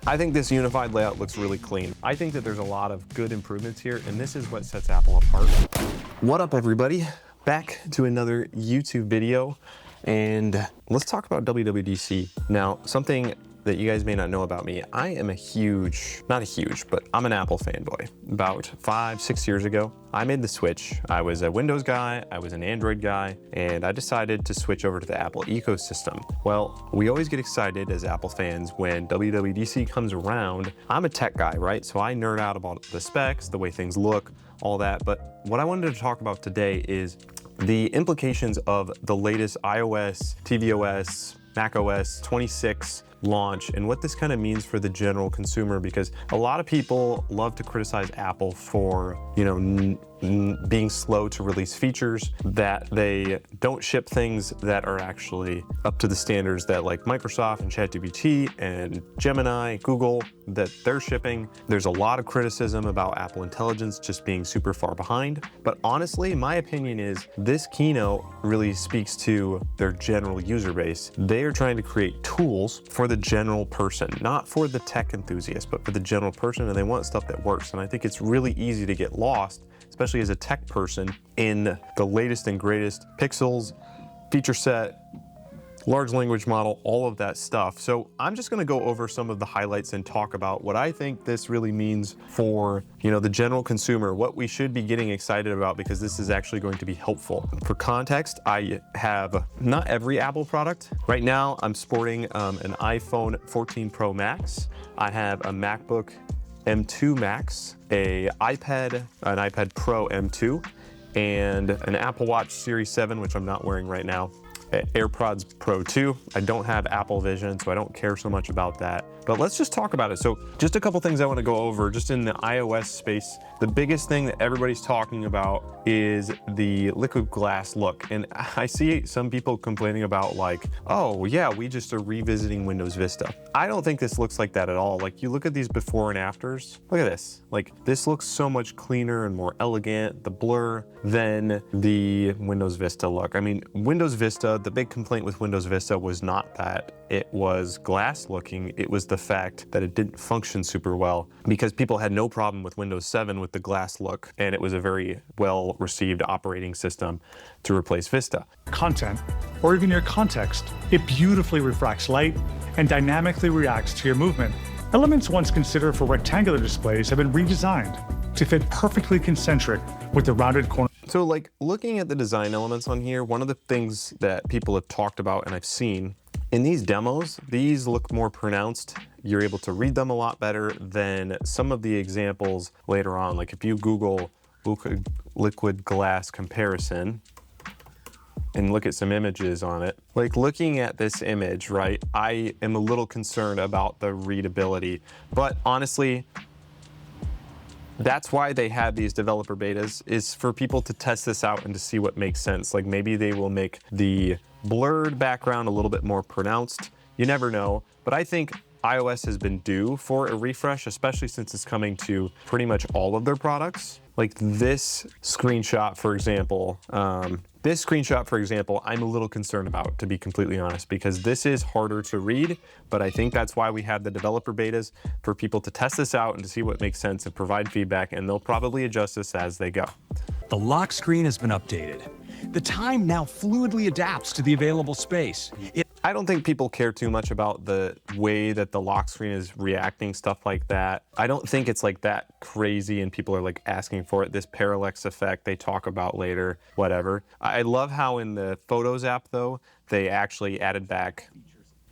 I think this unified layout looks really clean. I think that there's a lot of good improvements here, and this is what sets Apple apart. What up, everybody? Back to another YouTube video, and let's talk about WWDC. Now, something that you guys may not know about me, I am but I'm an Apple fanboy. About 5-6 years ago, I made the switch. I was a Windows guy, I was an Android guy, and I decided to switch over to the Apple ecosystem. Well, we always get excited as Apple fans when WWDC comes around. I'm a tech guy, right? So I nerd out about the specs, the way things look, all that. But what I wanted to talk about today is the implications of the latest iOS, tvOS, MacOS26 launch and what this kind of means for the general consumer, because a lot of people love to criticize Apple for, being slow to release features, that they don't ship things that are actually up to the standards that like Microsoft and ChatGPT and Gemini, Google, that they're shipping. There's a lot of criticism about Apple Intelligence just being super far behind. But honestly, my opinion is this keynote really speaks to their general user base. They are trying to create tools for the general person, not for the tech enthusiast, but for the general person, and they want stuff that works. And I think it's really easy to get lost, especially as a tech person, in the latest and greatest pixels, feature set, large language model, all of that stuff. So I'm just gonna go over some of the highlights and talk about what I think this really means for, the general consumer, what we should be getting excited about, because this is actually going to be helpful. For context, I have not every Apple product. Right now, I'm sporting an iPhone 14 Pro Max. I have a MacBook M2 Max, an iPad Pro M2, and an Apple Watch Series 7, which I'm not wearing right now, AirPods Pro 2. I don't have Apple Vision, so I don't care so much about that. But let's just talk about it. So just a couple things I want to go over just in the iOS space. The biggest thing that everybody's talking about is the liquid glass look. And I see some people complaining about like, oh yeah, we just are revisiting Windows Vista. I don't think this looks like that at all. Like, you look at these before and afters, look at this. Like, this looks so much cleaner and more elegant, the blur, than the Windows Vista look. I mean, Windows Vista, the big complaint with Windows Vista was not that it was glass looking, it was the fact that it didn't function super well, because people had no problem with Windows 7 with the glass look, and it was a very well received operating system to replace Vista. Content, or even your context, it beautifully refracts light and dynamically reacts to your movement. Elements once considered for rectangular displays have been redesigned to fit perfectly concentric with the rounded corner. So like, looking at the design elements on here, one of the things that people have talked about and I've seen in these demos, these look more pronounced. You're able to read them a lot better than some of the examples later on. Like, if you Google liquid glass comparison and look at some images on it, like looking at this image, right, I am a little concerned about the readability. But honestly, that's why they have these developer betas, is for people to test this out and to see what makes sense. Like, maybe they will make the blurred background a little bit more pronounced. You never know. But I think iOS has been due for a refresh, especially since it's coming to pretty much all of their products. Like this screenshot, for example, I'm a little concerned about, to be completely honest, because this is harder to read, but I think that's why we have the developer betas, for people to test this out and to see what makes sense and provide feedback, and they'll probably adjust this as they go. The lock screen has been updated. The time now fluidly adapts to the available space. I don't think people care too much about the way that the lock screen is reacting, stuff like that. I don't think it's like that crazy and people are like asking for it. This parallax effect they talk about later, whatever. I love how in the Photos app though, they actually added back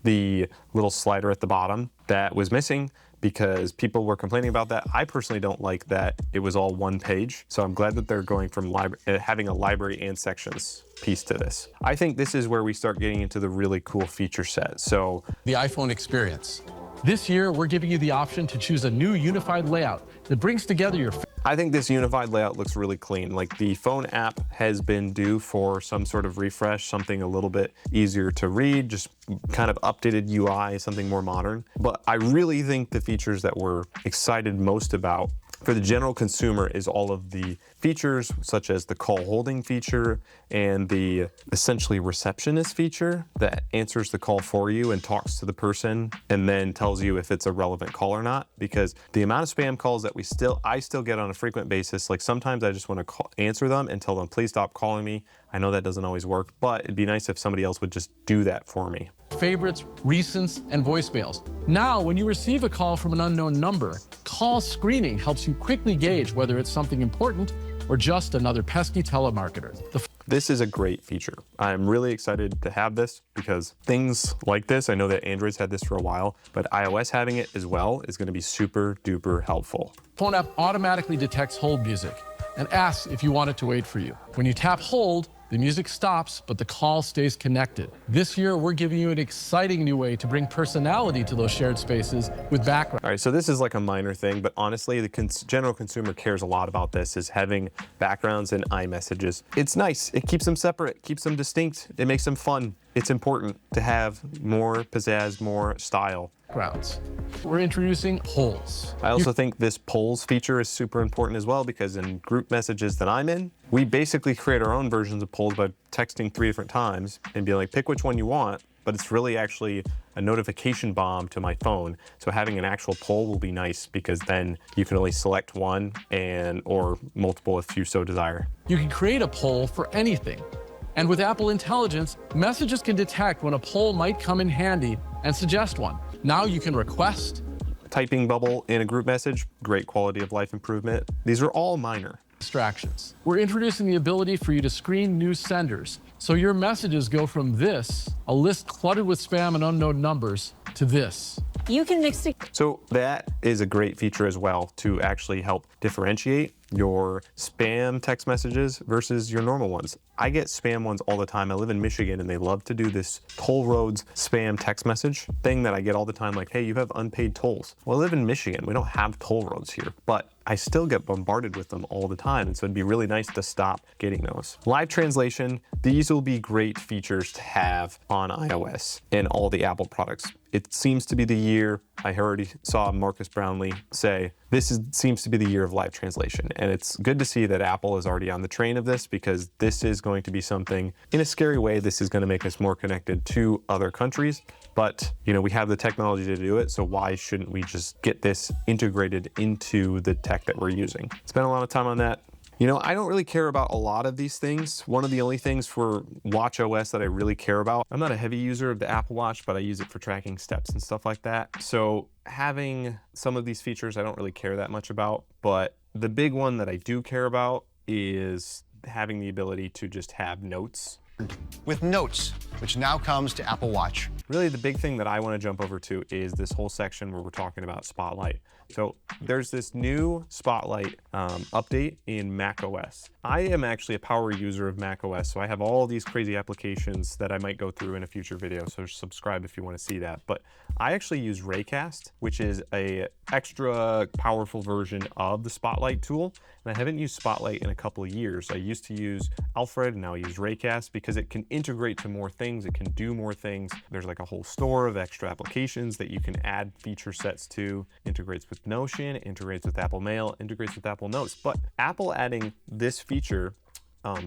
the little slider at the bottom that was missing, because people were complaining about that. I personally don't like that it was all one page, so I'm glad that they're going from having a library and sections piece to this. I think this is where we start getting into the really cool feature set. So the iPhone experience. This year, we're giving you the option to choose a new unified layout that brings together your... I think this unified layout looks really clean. Like, the phone app has been due for some sort of refresh, something a little bit easier to read, just kind of updated UI, something more modern. But I really think the features that we're excited most about For the general consumer is all of the features such as the call holding feature and the essentially receptionist feature that answers the call for you and talks to the person and then tells you if it's a relevant call or not. Because the amount of spam calls that I still get on a frequent basis, like sometimes I just want to answer them and tell them, please stop calling me. I know that doesn't always work, but it'd be nice if somebody else would just do that for me. Favorites, recents, and voicemails. Now, when you receive a call from an unknown number, call screening helps you quickly gauge whether it's something important or just another pesky telemarketer. This is a great feature. I'm really excited to have this because things like this, I know that Android's had this for a while, but iOS having it as well is going to be super duper helpful. Phone app automatically detects hold music and asks if you want it to wait for you. When you tap hold, the music stops, but the call stays connected. This year, we're giving you an exciting new way to bring personality to those shared spaces with background. All right, so this is like a minor thing, but honestly, the general consumer cares a lot about this, is having backgrounds in iMessages. It's nice. It keeps them separate, keeps them distinct. It makes them fun. It's important to have more pizzazz, more style. We're introducing polls. I also think this polls feature is super important as well, because in group messages that I'm in, we basically create our own versions of polls by texting 3 different times and be like, pick which one you want, but it's really actually a notification bomb to my phone. So having an actual poll will be nice, because then you can only select one or multiple if you so desire. You can create a poll for anything. And with Apple Intelligence, messages can detect when a poll might come in handy and suggest one. Now you can request. Typing bubble in a group message, great quality of life improvement. These are all minor. Distractions. We're introducing the ability for you to screen new senders. So your messages go from this, a list cluttered with spam and unknown numbers, to this. You can mix it. So that is a great feature as well, to actually help differentiate your spam text messages versus your normal ones. I get spam ones all the time. I live in Michigan and they love to do this toll roads spam text message thing that I get all the time, like, hey, you have unpaid tolls. Well, I live in Michigan. We don't have toll roads here, but I still get bombarded with them all the time. And so it'd be really nice to stop getting those. Live translation, these will be great features to have on iOS and all the Apple products. It seems to be the year, I already saw Marcus Brownlee say, seems to be the year of live translation. And it's good to see that Apple is already on the train of this, because this is going to be something, in a scary way, this is going to make us more connected to other countries. But, we have the technology to do it, so why shouldn't we just get this integrated into the tech that we're using? Spent a lot of time on that. I don't really care about a lot of these things. One of the only things for watchOS that I really care about, I'm not a heavy user of the Apple Watch, but I use it for tracking steps and stuff like that. So having some of these features I don't really care that much about, but the big one that I do care about is having the ability to just have notes. With Notes, which now comes to Apple Watch. Really, the big thing that I want to jump over to is this whole section where we're talking about Spotlight. So there's this new Spotlight update in macOS. I am actually a power user of macOS, so I have all these crazy applications that I might go through in a future video, so subscribe if you want to see that. But I actually use Raycast, which is a extra powerful version of the Spotlight tool, and I haven't used Spotlight in a couple of years. I used to use Alfred, and now I use Raycast because it can integrate to more things, it can do more things. There's like a whole store of extra applications that you can add feature sets to, integrates with Notion, integrates with Apple Mail, integrates with Apple Notes. But Apple adding this feature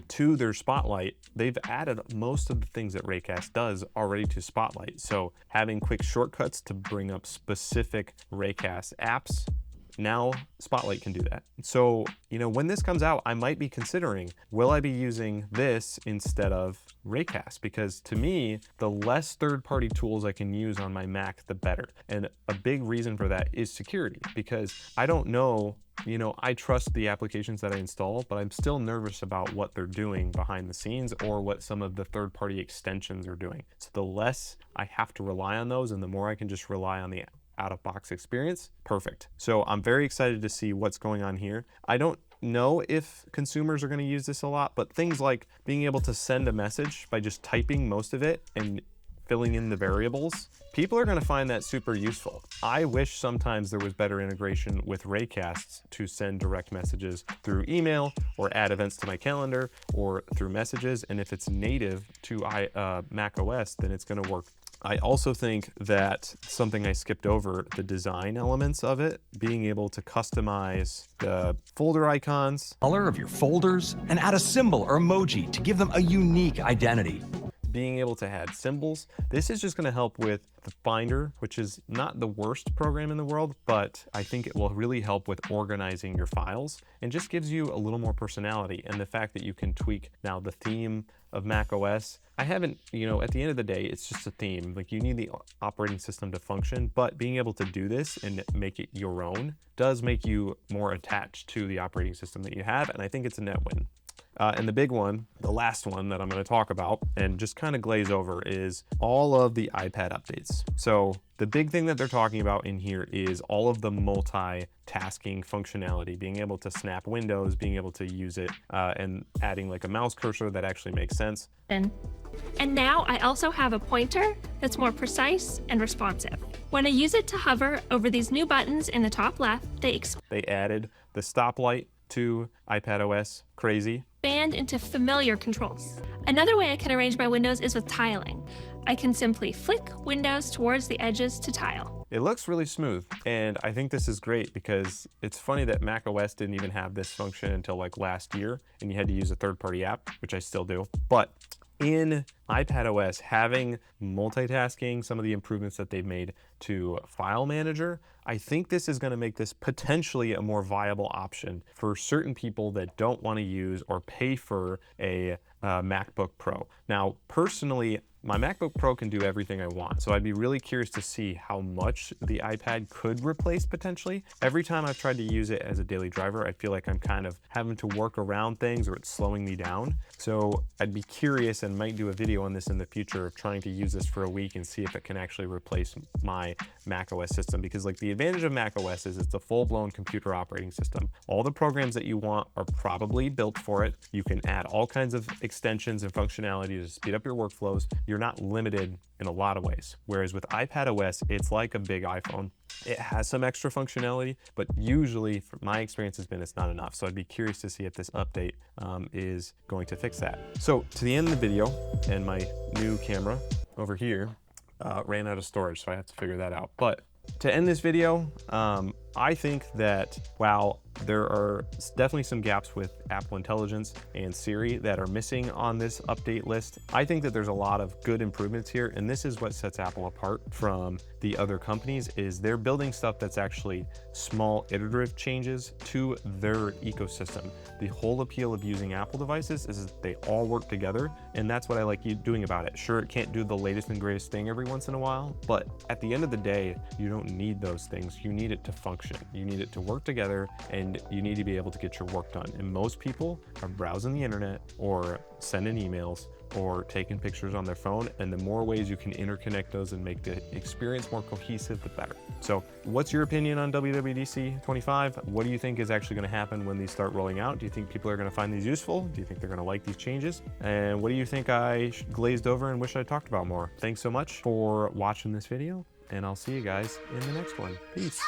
to their Spotlight, they've added most of the things that Raycast does already to Spotlight. So having quick shortcuts to bring up specific Raycast apps, now Spotlight can do that. So, when this comes out, I might be considering, will I be using this instead of Raycast? Because to me, the less third-party tools I can use on my Mac, the better. And a big reason for that is security, because I don't know, I trust the applications that I install, but I'm still nervous about what they're doing behind the scenes or what some of the third-party extensions are doing. So the less I have to rely on those and the more I can just rely on the out-of-box experience, perfect. So I'm very excited to see what's going on here. I don't know if consumers are going to use this a lot, but things like being able to send a message by just typing most of it and filling in the variables, people are going to find that super useful. I wish sometimes there was better integration with Raycasts to send direct messages through email or add events to my calendar or through messages. And if it's native to Mac OS, then it's going to work I also think that something I skipped over, the design elements of it, being able to customize the folder icons, Color of your folders, and add a symbol or emoji to give them a unique identity. being able to add symbols. This is just going to help with the Finder, which is not the worst program in the world, but I think it will really help with organizing your files and just gives you a little more personality. And the fact that you can tweak now the theme of macOS, I haven't, at the end of the day, it's just a theme. Like, you need the operating system to function, but being able to do this and make it your own does make you more attached to the operating system that you have. And I think it's a net win. And the big one, the last one that I'm going to talk about and just kind of glaze over, is all of the iPad updates. So the big thing that they're talking about in here is all of the multitasking functionality, being able to snap windows, being able to use it, and adding like a mouse cursor that actually makes sense. And now I also have a pointer that's more precise and responsive. When I use it to hover over these new buttons in the top left, they They added the stoplight to iPadOS, crazy. expand into familiar controls. Another way I can arrange my windows is with tiling. I can simply flick windows towards the edges to tile. It looks really smooth, and I think this is great because it's funny that macOS didn't even have this function until like last year, and you had to use a third-party app, which I still do. But in iPadOS, having multitasking, some of the improvements that they've made to File Manager, I think this is going to make this potentially a more viable option for certain people that don't want to use or pay for a MacBook Pro. Now, personally, my MacBook Pro can do everything I want, so I'd be really curious to see how much the iPad could replace potentially. Every time I've tried to use it as a daily driver, I feel like I'm kind of having to work around things or it's slowing me down. So I'd be curious and might do a video on this in the future of trying to use this for a week and see if it can actually replace my macOS system, because like the advantage of macOS is it's a full-blown computer operating system. All the programs that you want are probably built for it. You can add all kinds of extensions and functionality to speed up your workflows. You're not limited in a lot of ways. Whereas with iPadOS, it's like a big iPhone. It has some extra functionality, but usually, from my experience, has been it's not enough. So I'd be curious to see if this update is going to fix that. So to the end of the video, and my new camera over here ran out of storage, so I have to figure that out. But to end this video, I think that while there are definitely some gaps with Apple Intelligence and Siri that are missing on this update list, I think that there's a lot of good improvements here, and this is what sets Apple apart from the other companies, is they're building stuff that's actually small iterative changes to their ecosystem. The whole appeal of using Apple devices is that they all work together, and that's what I like doing about it. Sure, it can't do the latest and greatest thing every once in a while, but at the end of the day, you don't need those things. You need it to function. You need it to work together, and you need to be able to get your work done. And most people are browsing the internet or sending emails or taking pictures on their phone, and the more ways you can interconnect those and make the experience more cohesive, the better. So what's your opinion on WWDC 25? What do you think is actually going to happen when these start rolling out? Do you think people are going to find these useful? Do you think they're going to like these changes? And what do you think I glazed over and wish I talked about more? Thanks so much for watching this video, and I'll see you guys in the next one. Peace.